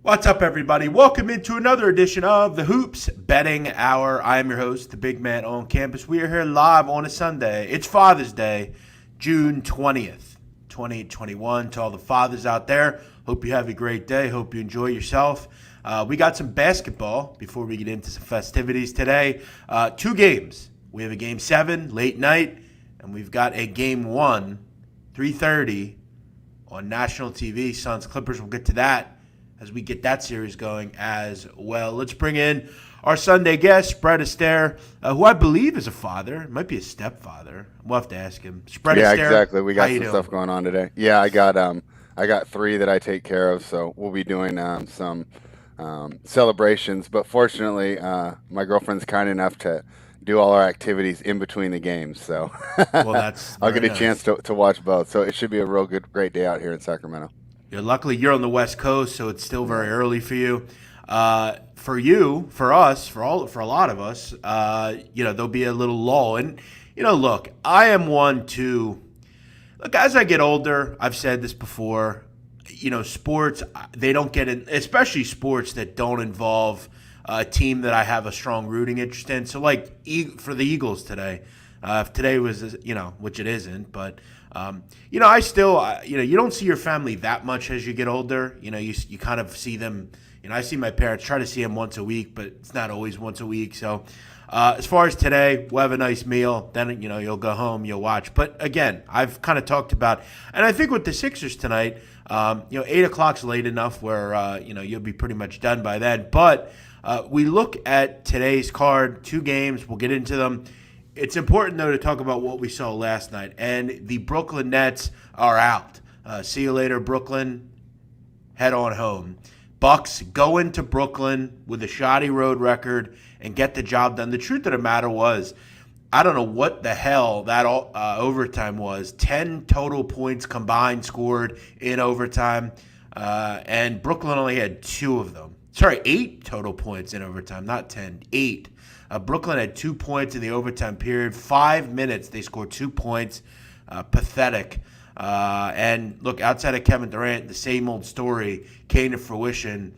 What's up, everybody? Welcome into another edition of the Hoops Betting Hour. I am your host, the big man on campus. We are here live on a Sunday. It's Father's Day, June 20th, 2021. To all the fathers out there, hope you have a great day. Hope you enjoy yourself. We got some basketball before we get into some festivities today. Two games. We have a Game 7, late night, and we've got a Game 1, 3:30 on national TV. Suns Clippers, we'll get to that as we get that series going as well. Let's bring in our Sunday guest, Spread Astaire, who I believe is a father. It might be a stepfather. We'll have to ask him. Spread Astaire. Yeah, exactly. We got some doing? stuff going on today. Yeah, I got three that I take care of, so we'll be doing some celebrations. But fortunately, my girlfriend's kind enough to do all our activities in between the games, so Well, that's I'll get a nice. chance to watch both. So it should be a great day out here in Sacramento. Luckily, you're on the West Coast, so it's still very early for you. For you, for us, for a lot of us, there'll be a little lull. And look, I am one to look as I get older. I've said this before. Sports they don't get in, especially sports that don't involve a team that I have a strong rooting interest in. So, like for the Eagles today, if today was which it isn't, but. I still, you don't see your family that much as you get older. You kind of see them. I see my parents, try to see them once a week, but it's not always once a week. So, as far as today, we'll have a nice meal. Then, you'll go home, you'll watch. But again, I've kind of talked about, and I think with the Sixers tonight, 8 o'clock's late enough where, you'll be pretty much done by then. But we look at today's card, two games. We'll get into them. It's important, though, to talk about what we saw last night. And the Brooklyn Nets are out. See you later, Brooklyn. Head on home. Bucks go into Brooklyn with a shoddy road record and get the job done. The truth of the matter was, I don't know what the hell that overtime was. 10 total points combined scored in overtime. And Brooklyn only had 2 of them. Sorry, 8 total points in overtime, not 10. 8. Brooklyn had 2 points in the overtime period. 5 minutes, they scored 2 points. Pathetic. And look, outside of Kevin Durant, the same old story came to fruition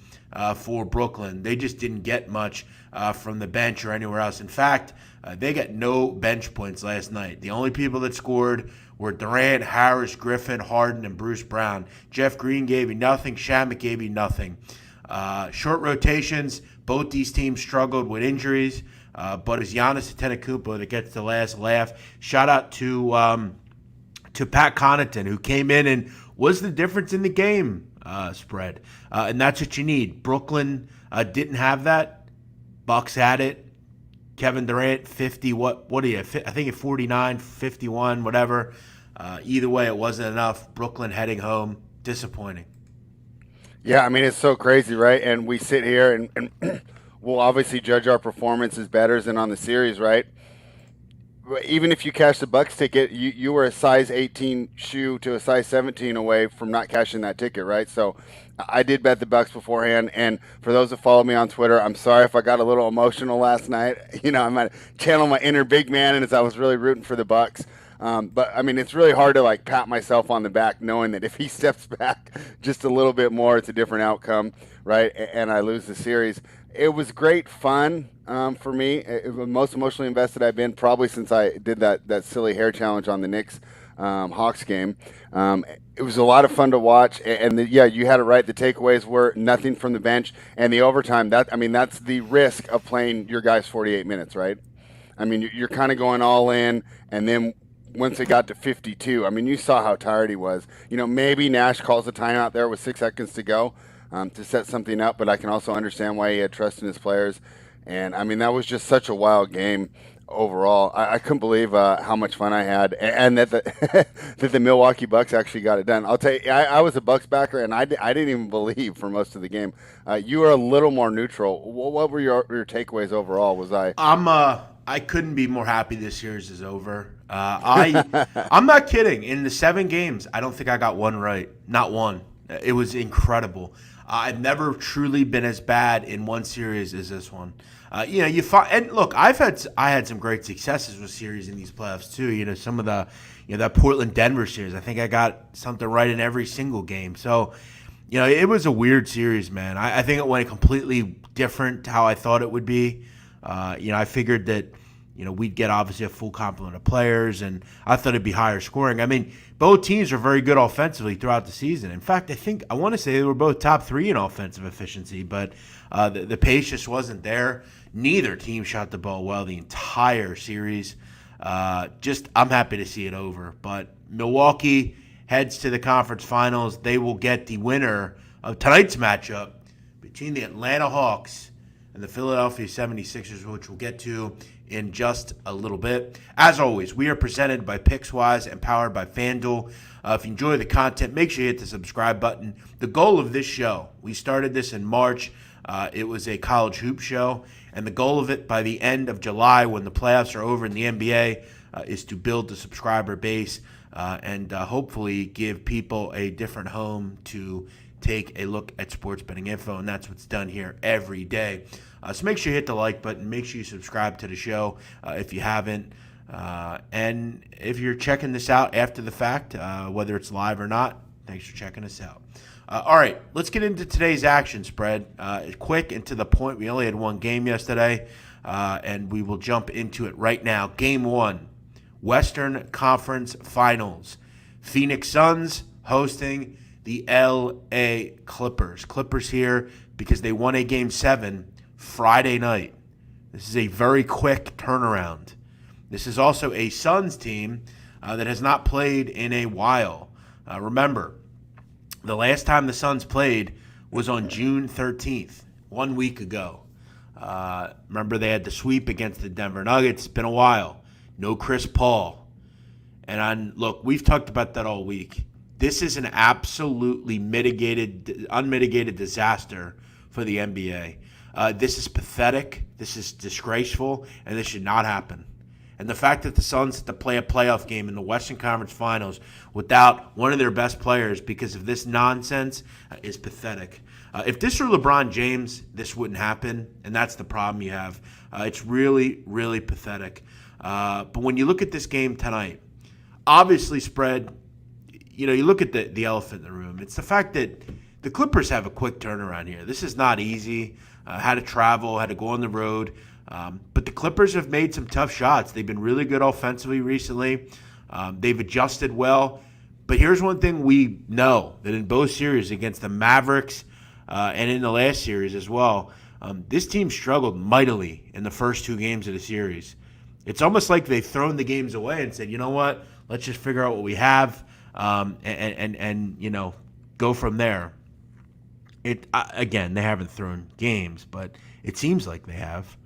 for Brooklyn. They just didn't get much from the bench or anywhere else. In fact, they got no bench points last night. The only people that scored were Durant, Harris, Griffin, Harden, and Bruce Brown. Jeff Green gave you nothing. Shamet gave you nothing. Short rotations. Both these teams struggled with injuries. But it's Giannis Antetokounmpo that gets the last laugh. Shout out to Pat Connaughton, who came in and was the difference in the game spread. And that's what you need. Brooklyn didn't have that. Bucks had it. Kevin Durant, 50, what are you? I think at 49, 51, whatever. Either way, it wasn't enough. Brooklyn heading home. Disappointing. Yeah, I mean, it's so crazy, right? And we sit here and we'll obviously judge our performance as bettors and on the series, right? Even if you cash the Bucks ticket, you were a size 18 shoe to a size 17 away from not cashing that ticket, right? So I did bet the Bucks beforehand, and for those that follow me on Twitter, I'm sorry if I got a little emotional last night. I might channel my inner big man, and as I was really rooting for the Bucks. But I mean, it's really hard to pat myself on the back, knowing that if he steps back just a little bit more, it's a different outcome, right? And I lose the series. It was great fun for me. It was the most emotionally invested I've been probably since I did that silly hair challenge on the Knicks Hawks game. It was a lot of fun to watch, and you had it right. The takeaways were nothing from the bench and the overtime. That's the risk of playing your guys 48 minutes, right? I mean, you're kind of going all in, and then once it got to 52, I mean, you saw how tired he was. Maybe Nash calls a timeout there with 6 seconds to go to set something up, but I can also understand why he had trust in his players. And, I mean, that was just such a wild game overall. I couldn't believe how much fun I had, and that the Milwaukee Bucks actually got it done. I'll tell you, I was a Bucks backer, and I didn't even believe for most of the game. You were a little more neutral. What were your takeaways overall? I couldn't be more happy this series is over. I'm not kidding. In the 7 games, I don't think I got one right. Not one. It was incredible. I've never truly been as bad in one series as this one. You find, and look, I had some great successes with series in these playoffs too. Some of the, that Portland Denver series. I think I got something right in every single game. So It was a weird series, man. I think it went completely different to how I thought it would be. I figured that, we'd get obviously a full complement of players, and I thought it'd be higher scoring. I mean, both teams are very good offensively throughout the season. In fact, I want to say they were both top 3 in offensive efficiency, but the pace just wasn't there. Neither team shot the ball well the entire series. I'm happy to see it over. But Milwaukee heads to the conference finals. They will get the winner of tonight's matchup between the Atlanta Hawks and the Philadelphia 76ers, which we'll get to in just a little bit. As always, we are presented by PicksWise and powered by FanDuel. If you enjoy the content, make sure you hit the subscribe button. The goal of this show, we started this in March. It was a college hoop show, and the goal of it by the end of July, when the playoffs are over in the NBA, is to build the subscriber base and hopefully give people a different home to take a look at sports betting info, and that's what's done here every day. So make sure you hit the like button. Make sure you subscribe to the show if you haven't. And if you're checking this out after the fact, whether it's live or not, thanks for checking us out. All right, let's get into today's action spread. Quick and to the point. We only had one game yesterday, and we will jump into it right now. Game 1, Western Conference Finals. Phoenix Suns hosting the LA Clippers. Clippers here because they won a Game 7 Friday night. This is a very quick turnaround. This is also a Suns team that has not played in a while. Remember, the last time the Suns played was on June 13th, 1 week ago. Remember, they had the sweep against the Denver Nuggets. It's been a while. No Chris Paul. And look, we've talked about that all week. This is an absolutely unmitigated disaster for the NBA. This is pathetic. This is disgraceful, and this should not happen. And the fact that the Suns have to play a playoff game in the Western Conference Finals without one of their best players because of this nonsense is pathetic. If this were LeBron James, this wouldn't happen, and that's the problem you have. It's really, really pathetic. But when you look at this game tonight, obviously, Spread, you look at the elephant in the room. It's the fact that the Clippers have a quick turnaround here. This is not easy. Had to travel, had to go on the road. But the Clippers have made some tough shots. They've been really good offensively recently. They've adjusted well. But here's one thing we know, that in both series against the Mavericks and in the last series as well, this team struggled mightily in the first 2 games of the series. It's almost like they've thrown the games away and said, you know what, let's just figure out what we have and go from there. Again, they haven't thrown games, but it seems like they have.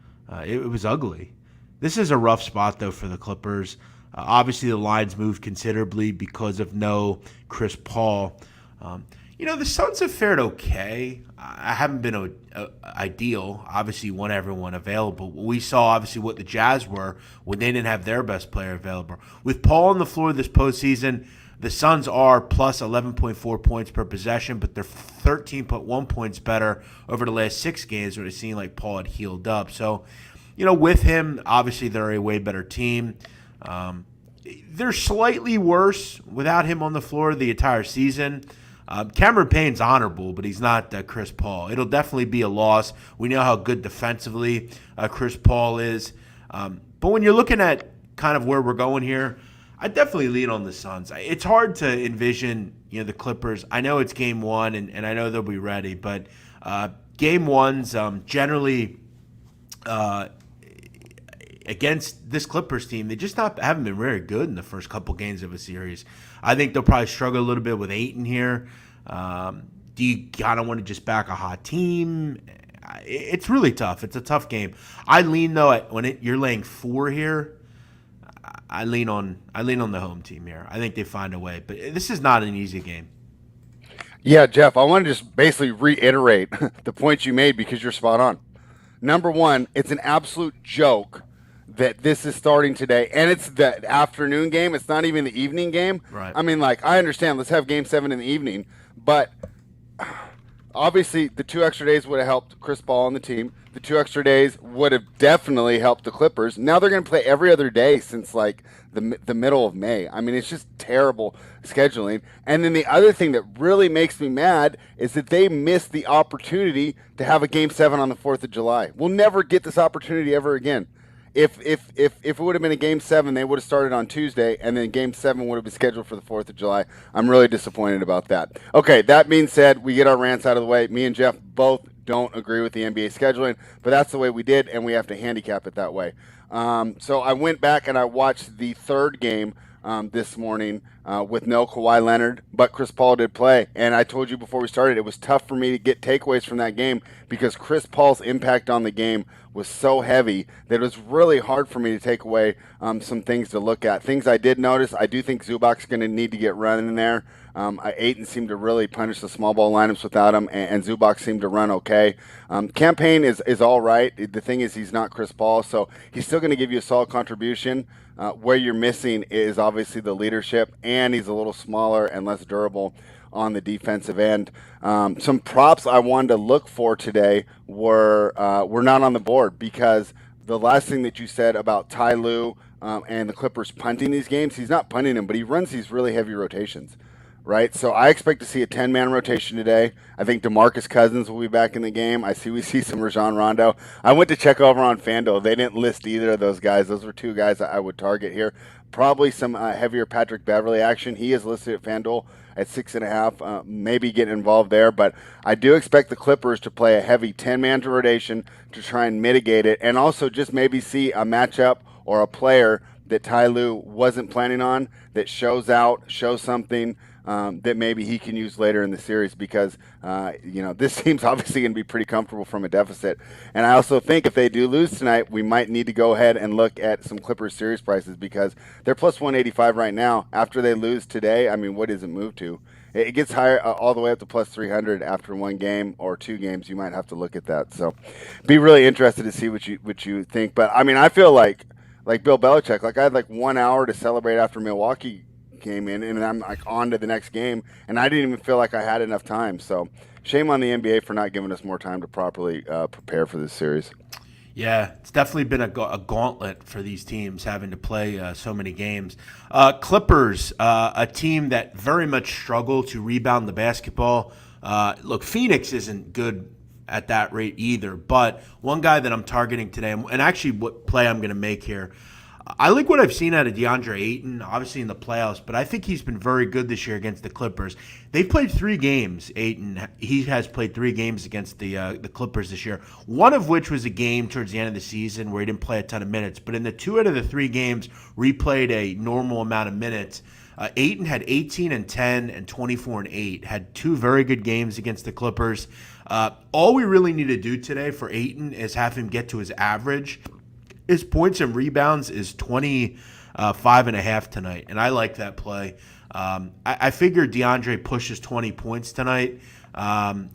It was ugly. This is a rough spot, though, for the Clippers. Obviously, the lines moved considerably because of no Chris Paul. The Suns have fared okay. I haven't been ideal. Obviously, you want everyone available. We saw, obviously, what the Jazz were when they didn't have their best player available. With Paul on the floor this postseason, the Suns are plus 11.4 points per possession, but they're 13.1 points better over the last 6 games where it seemed like Paul had healed up. So, with him, obviously they're a way better team. They're slightly worse without him on the floor the entire season. Cameron Payne's honorable, but he's not Chris Paul. It'll definitely be a loss. We know how good defensively Chris Paul is. But when you're looking at kind of where we're going here, I definitely lean on the Suns. It's hard to envision, the Clippers. I know it's Game 1, and I know they'll be ready, but Game 1s generally against this Clippers team, they just haven't been very good in the first couple games of a series. I think they'll probably struggle a little bit with Ayton here. Do you kind of want to just back a hot team? It's really tough. It's a tough game. I lean, though, when you're laying 4 here, I lean on the home team here. I think they find a way, but this is not an easy game. Yeah, Jeff, I want to just basically reiterate the points you made because you're spot on. Number one, it's an absolute joke that this is starting today, and it's the afternoon game. It's not even the evening game. Right. I mean, I understand. Let's have Game 7 in the evening, but obviously the 2 extra days would have helped Chris Paul and the team. The 2 extra days would have definitely helped the Clippers. Now they're going to play every other day since like the middle of May. I mean, it's just terrible scheduling. And then the other thing that really makes me mad is that they missed the opportunity to have a Game 7 on the 4th of July. We'll never get this opportunity ever again. If it would have been a Game 7, they would have started on Tuesday, and then Game 7 would have been scheduled for the 4th of July. I'm really disappointed about that. Okay, that being said, we get our rants out of the way. Me and Jeff both don't agree with the NBA scheduling, but that's the way we did, and we have to handicap it that way. So I went back and I watched the third game this morning with no Kawhi Leonard, but Chris Paul did play. And I told you before we started, it was tough for me to get takeaways from that game because Chris Paul's impact on the game was so heavy that it was really hard for me to take away some things to look at. Things I did notice, I do think Zubac's going to need to get running in there. Ayton seemed to really punish the small ball lineups without him, and Zubac seemed to run okay. Campaign is all right. The thing is, he's not Chris Paul, so he's still going to give you a solid contribution. Where you're missing is obviously the leadership, and he's a little smaller and less durable on the defensive end. Some props I wanted to look for today were not on the board because the last thing that you said about Ty Lue and the Clippers punting these games, he's not punting them, but he runs these really heavy rotations. Right, so I expect to see a 10-man rotation today. I think DeMarcus Cousins will be back in the game. We see some Rajon Rondo. I went to check over on FanDuel. They didn't list either of those guys. Those were two guys I would target here. Probably some heavier Patrick Beverly action. He is listed at FanDuel at 6.5. Maybe get involved there, but I do expect the Clippers to play a heavy 10-man rotation to try and mitigate it, and also just maybe see a matchup or a player that Ty Lue wasn't planning on that shows something. That maybe he can use later in the series because, this team's obviously going to be pretty comfortable from a deficit. And I also think if they do lose tonight, we might need to go ahead and look at some Clippers series prices because they're plus 185 right now. After they lose today, I mean, what does it move to? It gets higher all the way up to plus 300 after one game or two games. You might have to look at that. So be really interested to see what you think. But, I mean, I feel like Bill Belichick, like I had like 1 hour to celebrate after Milwaukee came in, and I'm like on to the next game, and I didn't even feel like I had enough time. So shame on the NBA for not giving us more time to properly prepare for this series. Yeah, it's definitely been a gauntlet for these teams having to play so many games. Clippers, a team that very much struggle to rebound the basketball. Look, Phoenix isn't good at that rate either, but one guy that I'm targeting today, and actually what play I'm going to make here, I like what I've seen out of DeAndre Ayton, obviously in the playoffs, but I think he's been very good this year against the Clippers. They've played 3 games, Ayton. He has played 3 games against the Clippers this year, one of which was a game towards the end of the season where he didn't play a ton of minutes. But in the 2 out of the 3 games where he played a normal amount of minutes, Ayton had 18 and 10 and 24 and 8, had 2 very good games against the Clippers. All we really need to do today for Ayton is have him get to his average. His points and rebounds is 25.5 tonight, and I like that play. I figure DeAndre pushes 20 points tonight.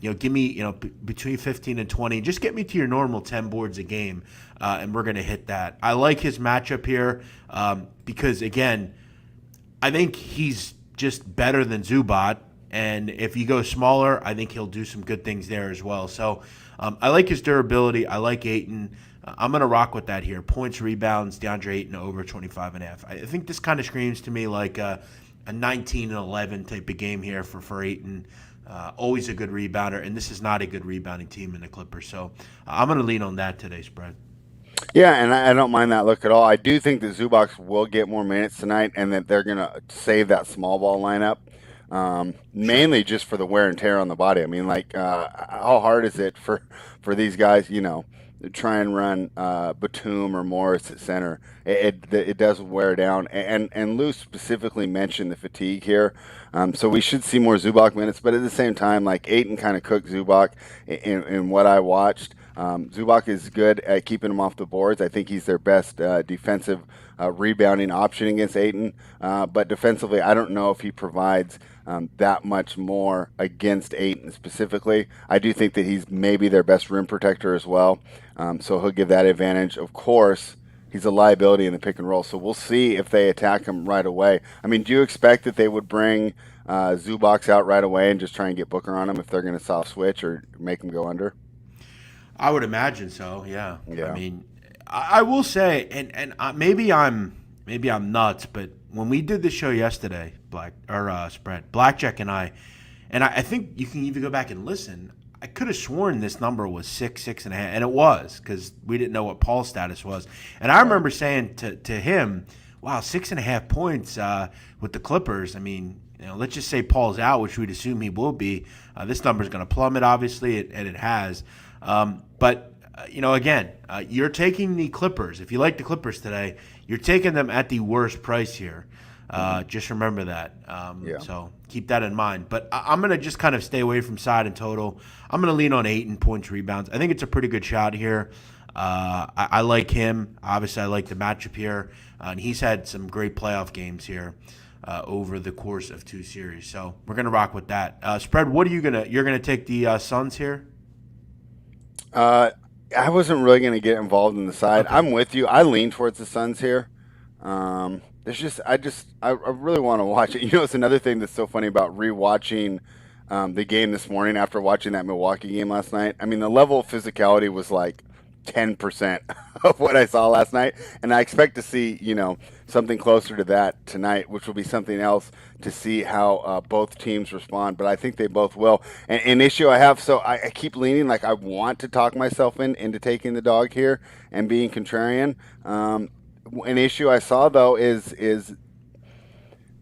Give me between 15 and 20. Just get me to your normal 10 boards a game, and we're going to hit that. I like his matchup here because, again, I think he's just better than Zubac, and if he goes smaller, I think he'll do some good things there as well. So I like his durability. I like Ayton. I'm going to rock with that here. Points, rebounds, DeAndre Ayton over 25.5. I think this kind of screams to me like a 19-11 type of game here for Ayton. Always a good rebounder, and this is not a good rebounding team in the Clippers. So I'm going to lean on that today, Spread. Yeah, and I don't mind that look at all. I do think that Zubac will get more minutes tonight and that they're going to save that small ball lineup, mainly just for the wear and tear on the body. I mean, how hard is it for these guys, try and run Batum or Morris at center. It does wear down. And Lou specifically mentioned the fatigue here. So we should see more Zubac minutes. But at the same time, Ayton kind of cooked Zubac in what I watched. Zubac is good at keeping him off the boards. I think he's their best defensive rebounding option against Ayton. But defensively, I don't know if he provides that much more against Ayton specifically. I do think that he's maybe their best rim protector as well. So he'll give that advantage. Of course, he's a liability in the pick and roll. So we'll see if they attack him right away. I mean, do you expect that they would bring Zubac out right away and just try and get Booker on them if they're going to soft switch or make them go under? I would imagine so. Yeah. I Yeah. mean, I will say, maybe I'm nuts, but when we did the show yesterday, Spread Blackjack and I think you can even go back and listen. I could have sworn this number was 6.5, and it was because we didn't know what Paul's status was. And I remember saying to him, "Wow, 6.5 points with the Clippers. I mean, let's just say Paul's out, which we'd assume he will be. This number is going to plummet, obviously, and it has. But again, you're taking the Clippers. If you like the Clippers today, you're taking them at the worst price here. Just remember that. Yeah. So keep that in mind. But I'm going to just kind of stay away from side and total. I'm going to lean on 8 in points, rebounds. I think it's a pretty good shot here. I like him. Obviously, I like the matchup here. And he's had some great playoff games here over the course of 2 series. So we're going to rock with that. Spread, what are you going to – you're going to take the Suns here? I wasn't really going to get involved in the side. Okay. I'm with you. I lean towards the Suns here. I really want to watch it. It's another thing that's so funny about rewatching the game this morning after watching that Milwaukee game last night. I mean, the level of physicality was like 10% of what I saw last night, and I expect to see something closer to that tonight, which will be something else to see how both teams respond. But I think they both will. And an issue I have, so I keep leaning like I want to talk myself into taking the dog here and being contrarian. An issue I saw though is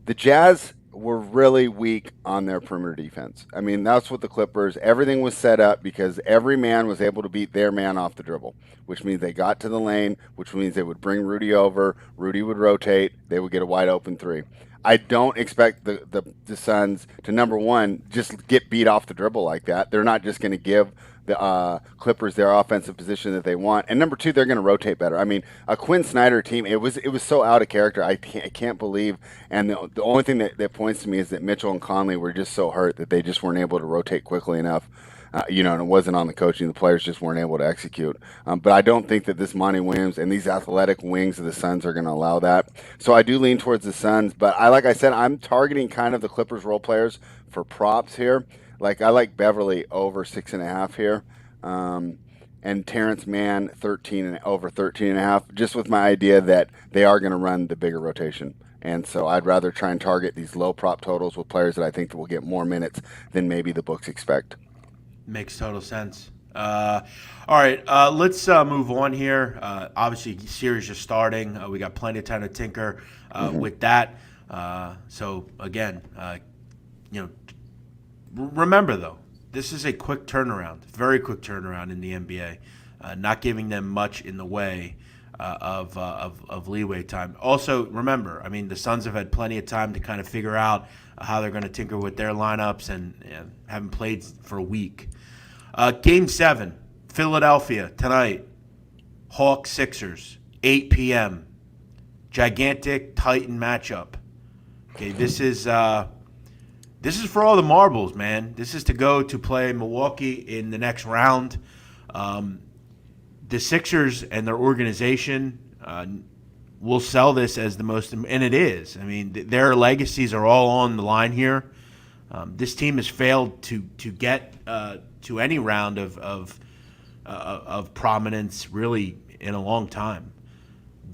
the Jazz were really weak on their perimeter defense. I mean, that's what the Clippers, everything was set up because every man was able to beat their man off the dribble, which means they got to the lane, which means they would bring Rudy over, Rudy would rotate, they would get a wide open 3. I don't expect the Suns to, number one, just get beat off the dribble like that. They're not just going to give the Clippers their offensive position that they want. And number two, they're going to rotate better. I mean, a Quinn Snyder team, it was so out of character. I can't believe. And the only thing that points to me is that Mitchell and Conley were just so hurt that they just weren't able to rotate quickly enough. And it wasn't on the coaching. The players just weren't able to execute. But I don't think that this Monty Williams and these athletic wings of the Suns are going to allow that. So I do lean towards the Suns. But like I said, I'm targeting kind of the Clippers role players for props here. Like I like Beverly over 6.5 here. And Terrence Mann over 13.5, just with my idea that they are going to run the bigger rotation. And so I'd rather try and target these low prop totals with players that I think that will get more minutes than maybe the books expect. Makes total sense. All right, let's move on here. Obviously, series just starting. We got plenty of time to tinker with that. So again, remember though, this is a quick turnaround, very quick turnaround in the NBA. Not giving them much in the way of leeway time. Also, remember, I mean, the Suns have had plenty of time to kind of figure out how they're going to tinker with their lineups and haven't played for a week. Game 7, Philadelphia tonight. Hawks Sixers, 8 p.m. Gigantic Titan matchup. Okay, this is for all the marbles, man. This is to go to play Milwaukee in the next round. The Sixers and their organization will sell this as the most, and it is. I mean, their legacies are all on the line here. This team has failed to get to any round of prominence really in a long time.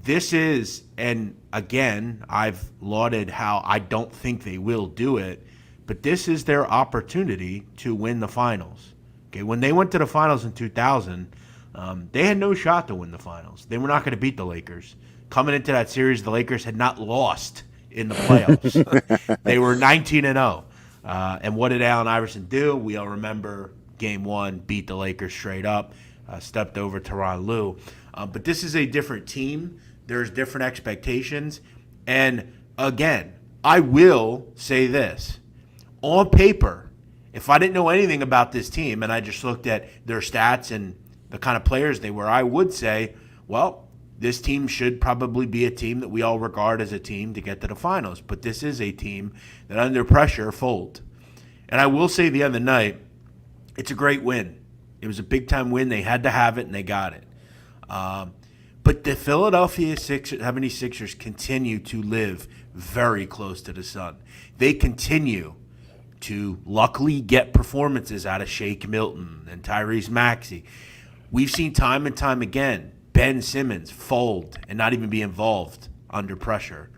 This is, and again, I've lauded how I don't think they will do it, but this is their opportunity to win the finals. Okay, when they went to the finals in 2000, they had no shot to win the finals. They were not going to beat the Lakers. Coming into that series, the Lakers had not lost in the playoffs. They were 19-0. And what did Allen Iverson do? We all remember Game 1, beat the Lakers straight up, stepped over Tyronn Lue. But this is a different team. There's different expectations. And again, I will say this. On paper, if I didn't know anything about this team and I just looked at their stats and the kind of players they were, I would say, well, this team should probably be a team that we all regard as a team to get to the finals. But this is a team that under pressure fold. And I will say the other night, it's a great win. It was a big-time win. They had to have it, and they got it. But the Philadelphia 76ers continue to live very close to the sun. They continue to luckily get performances out of Shake Milton and Tyrese Maxey. We've seen time and time again Ben Simmons fold and not even be involved under pressure.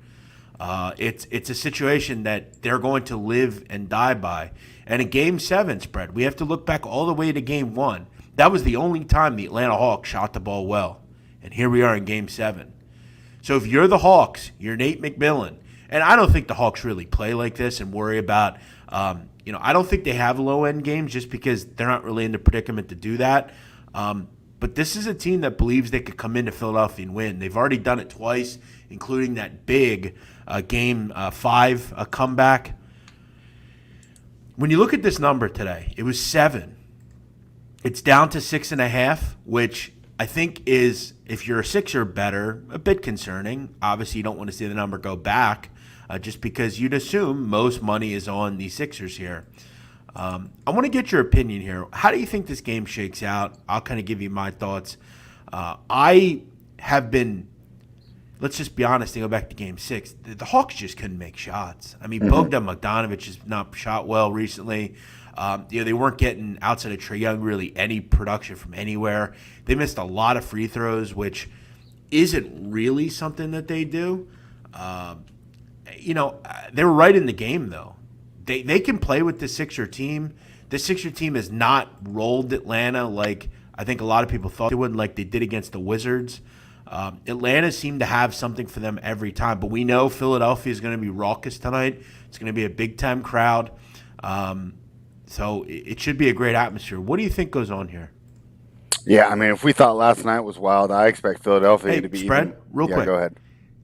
It's a situation that they're going to live and die by. And in Game 7, Spread, we have to look back all the way to Game 1. That was the only time the Atlanta Hawks shot the ball well. And here we are in Game 7. So if you're the Hawks, you're Nate McMillan. And I don't think the Hawks really play like this and worry about, I don't think they have low-end games just because they're not really in the predicament to do that. But this is a team that believes they could come into Philadelphia and win. They've already done it twice, including that big Game 5 comeback. When you look at this number today, it was 7. It's down to 6.5, which I think is, if you're a Sixer better, a bit concerning. Obviously, you don't want to see the number go back just because you'd assume most money is on the Sixers here. I want to get your opinion here. How do you think this game shakes out? I'll kind of give you my thoughts. I have been, let's just be honest and go back to Game 6. The Hawks just couldn't make shots. I mean, Bogdan Bogdanovic has not shot well recently. They weren't getting, outside of Trae Young, really any production from anywhere. They missed a lot of free throws, which isn't really something that they do. They were right in the game, though. They can play with the Sixer team. The Sixer team has not rolled Atlanta like I think a lot of people thought they would, like they did against the Wizards. Atlanta seemed to have something for them every time, but we know Philadelphia is going to be raucous tonight. It's going to be a big-time crowd. So it should be a great atmosphere. What do you think goes on here? Yeah, I mean, if we thought last night was wild, I expect Philadelphia to be Spread, even. real quick. Go ahead.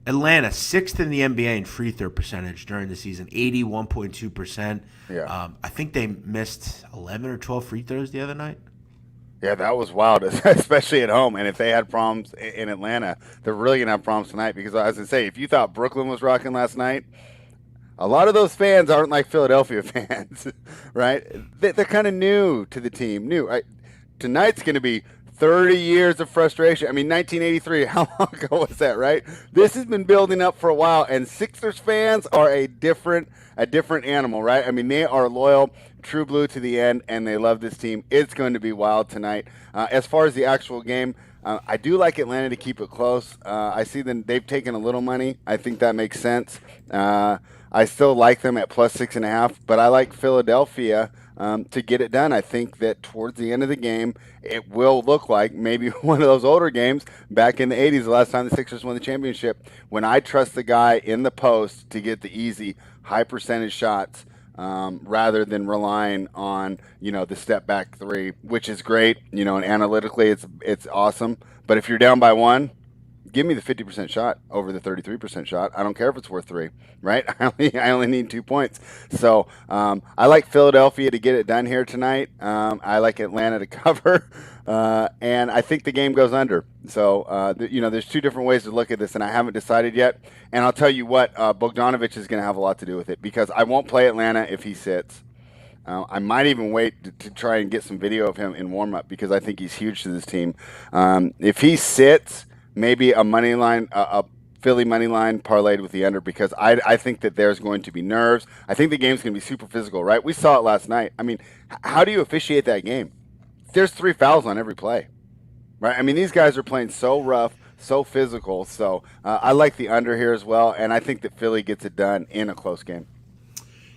Atlanta, 6th in the NBA in free throw percentage during the season, 81.2%. Yeah. I think they missed 11 or 12 free throws the other night. Yeah, that was wild, especially at home. And if they had problems in Atlanta, they're really going to have problems tonight because, as I say, if you thought Brooklyn was rocking last night, a lot of those fans aren't like Philadelphia fans, right? They're kind of new to the team. Tonight's going to be 30 years of frustration. I mean, 1983, how long ago was that, right? This has been building up for a while, and Sixers fans are a different animal, right? I mean, they are loyal, true blue to the end, and they love this team. It's going to be wild tonight. As far as the actual game, I do like Atlanta to keep it close. I see them; they've taken a little money. I think that makes sense. I still like them at plus 6.5, but I like Philadelphia to get it done. I think that towards the end of the game, it will look like maybe one of those older games back in the 80s, the last time the Sixers won the championship, when I trust the guy in the post to get the easy, high percentage shots rather than relying on, the step back three, which is great, and analytically it's awesome. But if you're down by one, give me the 50% shot over the 33% shot. I don't care if it's worth 3, right? I only need 2 points. So I like Philadelphia to get it done here tonight. I like Atlanta to cover. And I think the game goes under. So, there's 2 different ways to look at this, and I haven't decided yet. And I'll tell you what, Bogdanovic is going to have a lot to do with it because I won't play Atlanta if he sits. I might even wait to try and get some video of him in warm-up because I think he's huge to this team. If he sits, maybe a money line, a Philly money line parlayed with the under because I think that there's going to be nerves. I think the game's going to be super physical, right? We saw it last night. I mean, how do you officiate that game? There's 3 fouls on every play, right? I mean, these guys are playing so rough, so physical. So I like the under here as well, and I think that Philly gets it done in a close game.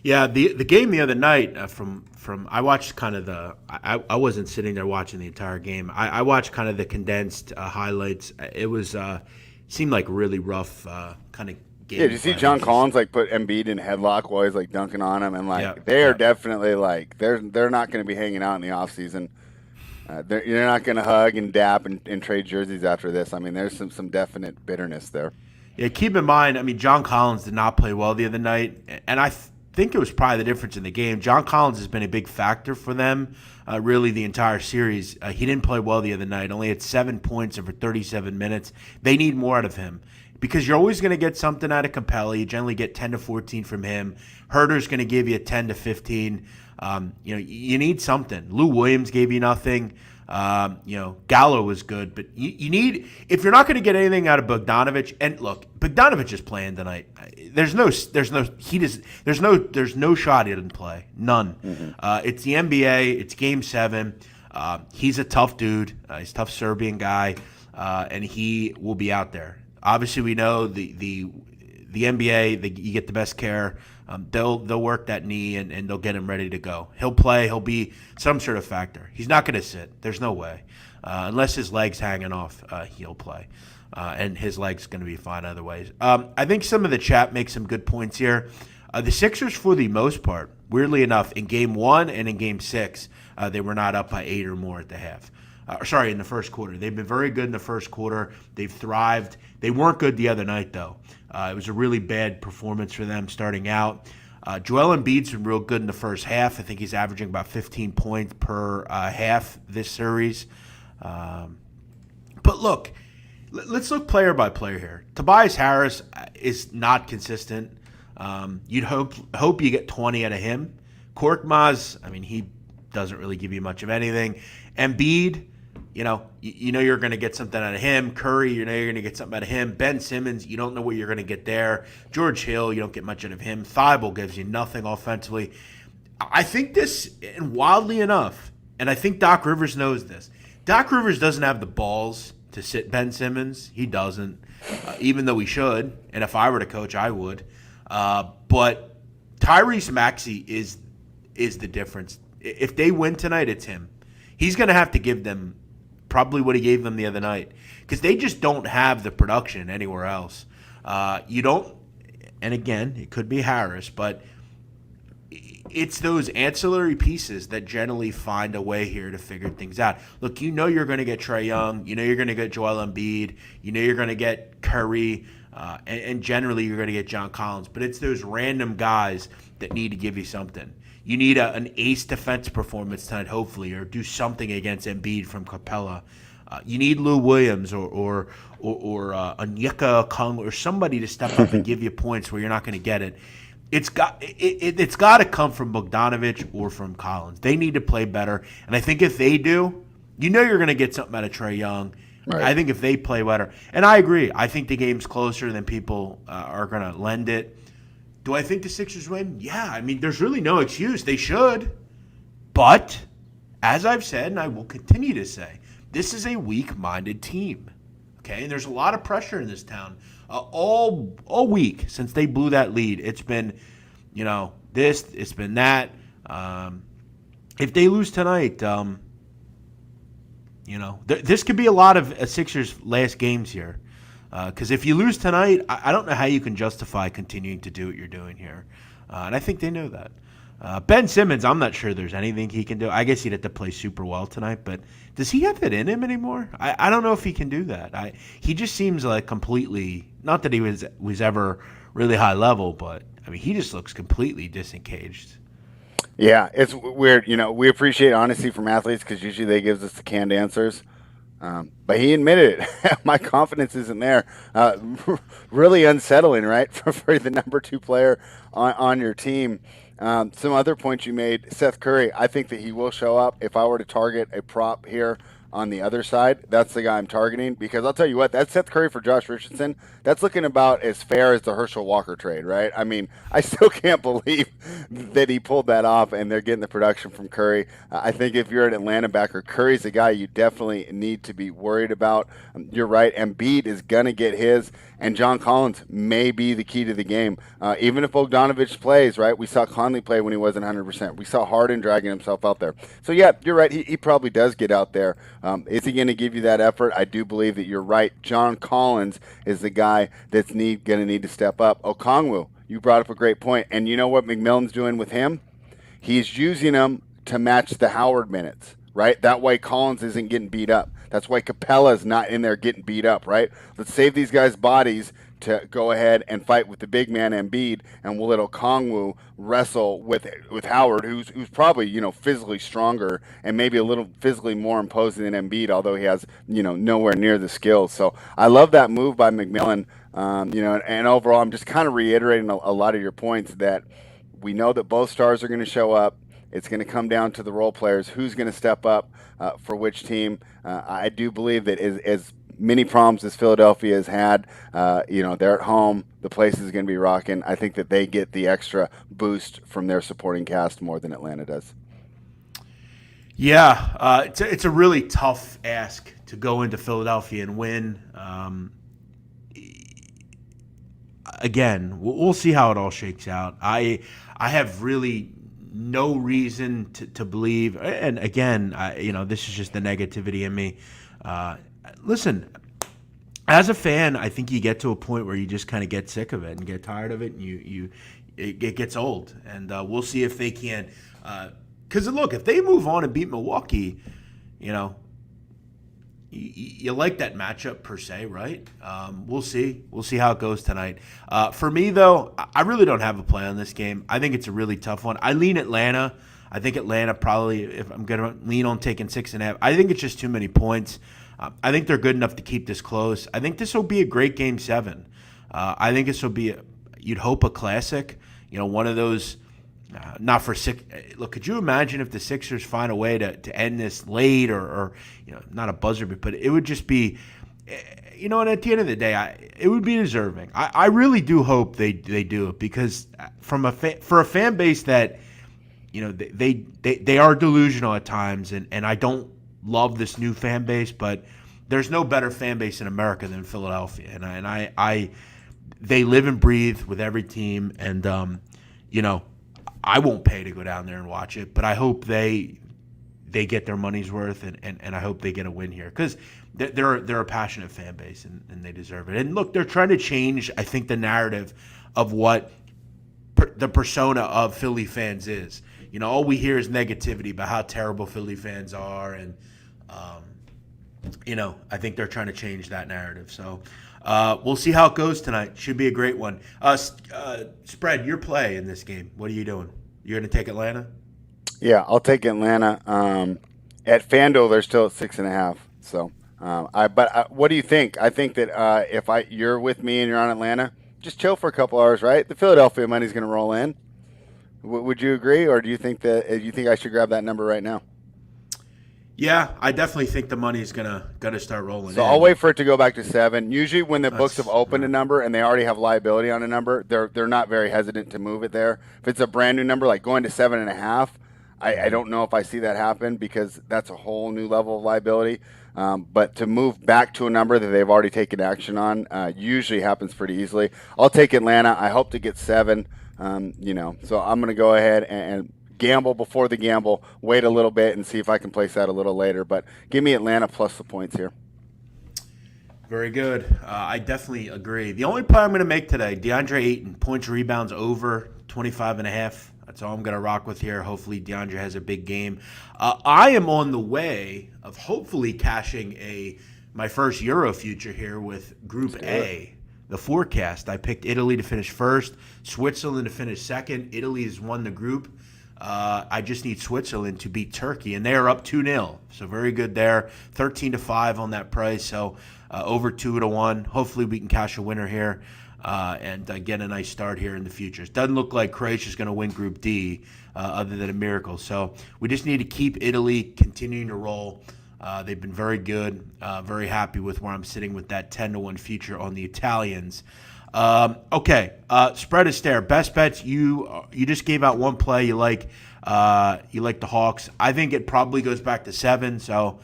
Yeah, the game the other night from I watched kind of I wasn't sitting there watching the entire game. I watched kind of the condensed highlights. It was seemed like really rough kind of game. Yeah, did you see John Collins put Embiid in a headlock while he's dunking on him and they are definitely they're not going to be hanging out in the off season. You're not going to hug and dap and trade jerseys after this. I mean, there's some definite bitterness there. Yeah, keep in mind, I mean, John Collins did not play well the other night, and I think it was probably the difference in the game. John Collins has been a big factor for them, really the entire series. He didn't play well the other night. Only had 7 points over 37 minutes. They need more out of him because you're always going to get something out of Capella. You generally get 10 to 14 from him. Herter's going to give you 10 to 15. You need something. Lou Williams gave you nothing. Gallo was good, but you need, if you're not going to get anything out of Bogdanovic, and look, Bogdanovic is playing tonight. There's no shot he didn't play, none. It's the NBA. It's Game 7. He's a tough dude. He's a tough Serbian guy, and he will be out there. Obviously, we know the NBA. You get the best care. They'll work that knee and they'll get him ready to go. He'll play. He'll be some sort of factor. He's not going to sit. There's no way. Unless his leg's hanging off, he'll play. And his leg's going to be fine otherwise. I think some of the chat makes some good points here. The Sixers, for the most part, weirdly enough, in Game 1 and in Game 6, they were not up by 8 or more at the half. In the first quarter. They've been very good in the first quarter. They've thrived. They weren't good the other night, though. It was a really bad performance for them starting out. Joel Embiid's been real good in the first half. I think he's averaging about 15 points per half this series. But look, let's look player by player here. Tobias Harris is not consistent. You'd hope you get 20 out of him. Korkmaz, he doesn't really give you much of anything. Embiid, you know you're going to get something out of him. Curry, you're going to get something out of him. Ben Simmons, you don't know what you're going to get there. George Hill, you don't get much out of him. Thibault gives you nothing offensively. I think this, and wildly enough, and I think Doc Rivers knows this, Doc Rivers doesn't have the balls to sit Ben Simmons. He doesn't, even though he should. And if I were to coach, I would. But Tyrese Maxey is the difference. If they win tonight, it's him. He's going to have to give them probably what he gave them the other night, because they just don't have the production anywhere else. You don't, and again, it could be Harris, but it's those ancillary pieces that generally find a way here to figure things out. Look, you're going to get Trae Young, you're going to get Joel Embiid, you're going to get Curry, and generally you're going to get John Collins, but it's those random guys that need to give you something. You need an ace defense performance tonight, hopefully, or do something against Embiid from Capella. You need Lou Williams or Onyeka Okongwu or somebody to step up and give you points where you're not going to get it. It's got to come from Bogdanovic or from Collins. They need to play better, and I think if they do, you're going to get something out of Trae Young. Right. I think if they play better, and I agree, I think the game's closer than people are going to lend it. Do I think the Sixers win? Yeah, there's really no excuse. They should. But, as I've said, and I will continue to say, this is a weak-minded team. Okay? And there's a lot of pressure in this town. All week since they blew that lead, it's been, this, it's been that. If they lose tonight, this could be a lot of Sixers' last games here. Because if you lose tonight, I don't know how you can justify continuing to do what you're doing here. And I think they know that. Ben Simmons, I'm not sure there's anything he can do. I guess he'd have to play super well tonight, but does he have it in him anymore? I don't know if he can do that. He just seems like completely, not that he was ever really high level, but he just looks completely disengaged. Yeah, it's weird. We appreciate honesty from athletes because usually they give us the canned answers. But he admitted it. My confidence isn't there. Really unsettling, right? For the number 2 player on your team. Some other points you made, Seth Curry, I think that he will show up. If I were to target a prop here on the other side, that's the guy I'm targeting, because I'll tell you what, that's Seth Curry for Josh Richardson. That's looking about as fair as the Herschel Walker trade, right? I still can't believe that he pulled that off and they're getting the production from Curry. I think if you're an Atlanta backer, Curry's a guy you definitely need to be worried about. You're right, Embiid is going to get his, and John Collins may be the key to the game. Even if Bogdanovic plays, right? We saw Conley play when he wasn't 100%. We saw Harden dragging himself out there. So, yeah, you're right. He probably does get out there. Is he going to give you that effort? I do believe that you're right. John Collins is the guy that's going to need to step up. Okongwu, you brought up a great point. And you know what McMillan's doing with him? He's using him to match the Howard minutes, right? That way Collins isn't getting beat up. That's why Capella's not in there getting beat up, right? Let's save these guys' bodies to go ahead and fight with the big man Embiid, and we'll let Okongwu wrestle with Howard, who's probably physically stronger and maybe a little physically more imposing than Embiid, although he has nowhere near the skills. So I love that move by McMillan. And overall, I'm just kind of reiterating a lot of your points that we know that both stars are going to show up. It's going to come down to the role players. Who's going to step up for which team? I do believe that as many problems as Philadelphia has had, they're at home. The place is going to be rocking. I think that they get the extra boost from their supporting cast more than Atlanta does. Yeah, it's a really tough ask to go into Philadelphia and win. Again, we'll see how it all shakes out. I have really no reason to believe, and again, this is just the negativity in me. Listen, as a fan, I think you get to a point where you just kind of get sick of it and get tired of it, and it gets old. And we'll see if they can. Because look, if they move on and beat Milwaukee, you like that matchup per se, right? We'll see. We'll see how it goes tonight. For me, though, I really don't have a play on this game. I think it's a really tough one. I lean Atlanta. I think Atlanta probably, if I'm going to lean on taking 6.5, I think it's just too many points. I think they're good enough to keep this close. I think this will be a great Game 7. I think this will be, you'd hope, a classic. One of those, not for six. Look, could you imagine if the Sixers find a way to end this late or not a buzzer beat, but it would just be, and at the end of the day, it would be deserving. I really do hope they do it, because for a fan base that, they are delusional at times, and I don't love this new fan base, but there's no better fan base in America than Philadelphia, and I they live and breathe with every team, and I won't pay to go down there and watch it, but I hope they get their money's worth, and I hope they get a win here, because they're a passionate fan base, and they deserve it. And look, they're trying to change, I think, the narrative of what the persona of Philly fans is. All we hear is negativity about how terrible Philly fans are, and I think they're trying to change that narrative. So we'll see how it goes tonight. Should be a great one. Spread, your play in this game. What are you doing? You're going to take Atlanta? Yeah, I'll take Atlanta. At FanDuel, they're still at 6.5. So, what do you think? I think that if you're with me and you're on Atlanta, just chill for a couple hours, right? The Philadelphia money's going to roll in. Would you agree, or do you think I should grab that number right now? Yeah, I definitely think the money is gonna start rolling. So I'll wait for it to go back to 7. Usually, when the books have opened a number and they already have liability on a number, they're not very hesitant to move it there. If it's a brand new number, like going to 7.5, I don't know if I see that happen, because that's a whole new level of liability. But to move back to a number that they've already taken action on usually happens pretty easily. I'll take Atlanta. I hope to get 7. So I'm going to go ahead and gamble before the gamble, wait a little bit, and see if I can place that a little later. But give me Atlanta plus the points here. Very good. I definitely agree. The only play I'm going to make today, DeAndre Ayton, points, rebounds over 25.5. That's all I'm going to rock with here. Hopefully DeAndre has a big game. I am on the way of hopefully cashing my first Euro future here with Group A. The forecast, I picked Italy to finish first, Switzerland to finish second. Italy has won the group. I just need Switzerland to beat Turkey, and they are up 2-0. So very good there. 13-5 on that price. So over 2-1. Hopefully we can cash a winner here and get a nice start here in the futures. Doesn't look like Croatia's going to win Group D other than a miracle. So we just need to keep Italy continuing to roll. They've been very good. Very happy with where I'm sitting with that 10-1 future on the Italians. Okay, Spread Astaire, best bets. You just gave out one play. You like the Hawks. I think it probably goes back to 7. So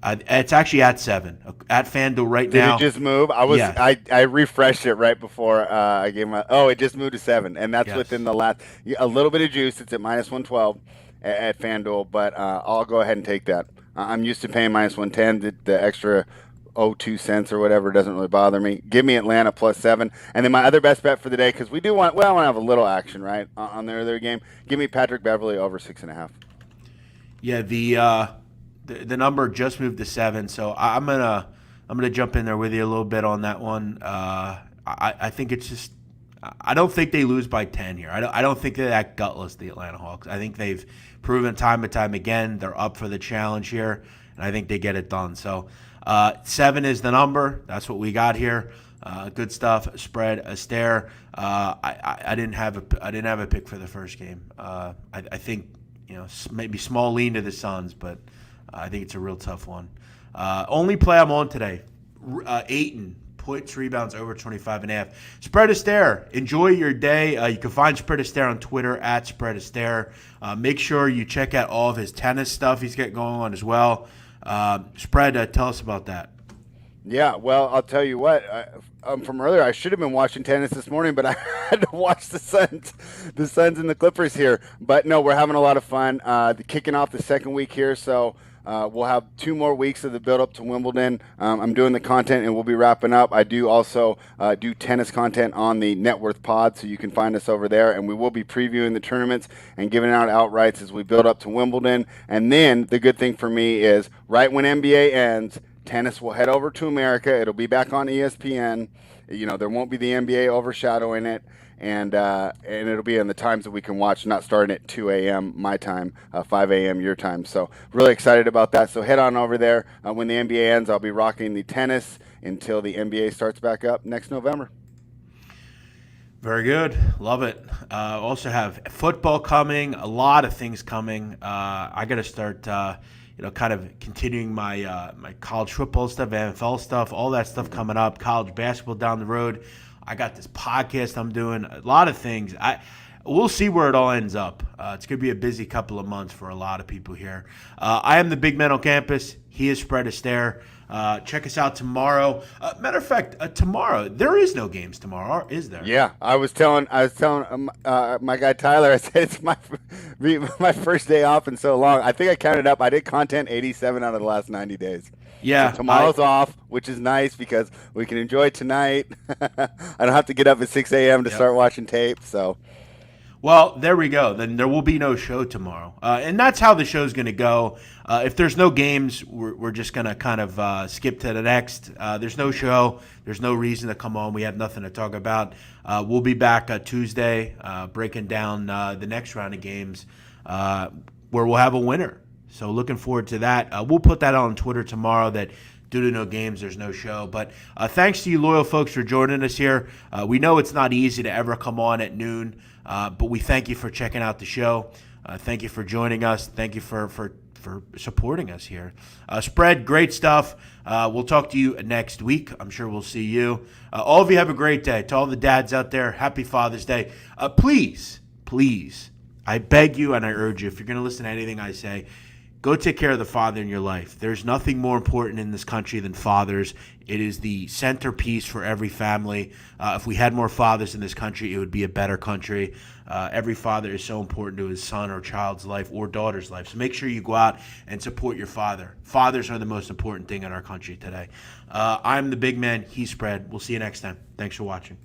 it's actually at 7 at FanDuel right now. Did it just move? I refreshed it right before I gave my. Oh, it just moved to 7, and that's within the last a little bit of juice. It's at -112 at FanDuel, but I'll go ahead and take that. I'm used to paying -110. The extra 2 cents or whatever doesn't really bother me. Give me Atlanta plus 7. And then my other best bet for the day, because I want to have a little action, right, on their game. Give me Patrick Beverley over 6.5. Yeah, the number just moved to 7, so I'm gonna jump in there with you a little bit on that one. I think it's just, I don't think they lose by 10 here. I don't think they're that gutless, the Atlanta Hawks. I think they've proven time and time again they're up for the challenge here, and I think they get it done. So 7 is the number. That's what we got here. Good stuff. Spread Astaire. I didn't have a pick for the first game. I think maybe small lean to the Suns, but I think it's a real tough one. Only play I'm on today, Ayton. Points, rebounds over 25.5. Spread Astaire. Enjoy your day. You can find Spread Astaire on Twitter at Spread Astaire. Make sure you check out all of his tennis stuff he's got going on as well. Spread, tell us about that. Yeah, well, I'll tell you what. From earlier, I should have been watching tennis this morning, but I had to watch the Suns and the Clippers here. But no, we're having a lot of fun. Kicking off the second week here, so we'll have 2 more weeks of the build-up to Wimbledon. I'm doing the content, and we'll be wrapping up. I do also do tennis content on the Net Worth Pod, so you can find us over there. And we will be previewing the tournaments and giving out outrights as we build up to Wimbledon. And then the good thing for me is right when NBA ends, tennis will head over to America. It'll be back on ESPN. There won't be the NBA overshadowing it. And it'll be in the times that we can watch, not starting at 2 a.m. my time, 5 a.m. your time. So really excited about that. So head on over there. When the NBA ends, I'll be rocking the tennis until the NBA starts back up next November. Very good. Love it. Also have football coming, a lot of things coming. I got to start kind of continuing my my college football stuff, NFL stuff, all that stuff coming up, college basketball down the road. I got this podcast I'm doing, a lot of things. We'll see where it all ends up. It's going to be a busy couple of months for a lot of people here. I am the big man on campus. He is Spread Astaire. Check us out tomorrow. Matter of fact, tomorrow there is no games tomorrow, is there? Yeah, I was telling my guy Tyler. I said it's my first day off in so long. I think I counted up. I did content 87 out of the last 90 days. Yeah, so tomorrow's off, which is nice because we can enjoy tonight. I don't have to get up at 6 a.m. to start watching tape. So. Well, there we go. Then there will be no show tomorrow. And that's how the show's going to go. If there's no games, we're just going to kind of skip to the next. There's no show. There's no reason to come on. We have nothing to talk about. We'll be back Tuesday breaking down the next round of games where we'll have a winner. So looking forward to that. We'll put that on Twitter tomorrow that due to no games, there's no show. But thanks to you loyal folks for joining us here. We know it's not easy to ever come on at noon. But we thank you for checking out the show. Thank you for joining us. Thank you for supporting us here. Spread, great stuff. We'll talk to you next week. I'm sure we'll see you. All of you have a great day. To all the dads out there, happy Father's Day. Please, I beg you and I urge you, if you're going to listen to anything I say, go take care of the father in your life. There's nothing more important in this country than fathers. It is the centerpiece for every family. If we had more fathers in this country, it would be a better country. Every father is so important to his son or child's life or daughter's life. So make sure you go out and support your father. Fathers are the most important thing in our country today. I'm the big man. He's Spread. We'll see you next time. Thanks for watching.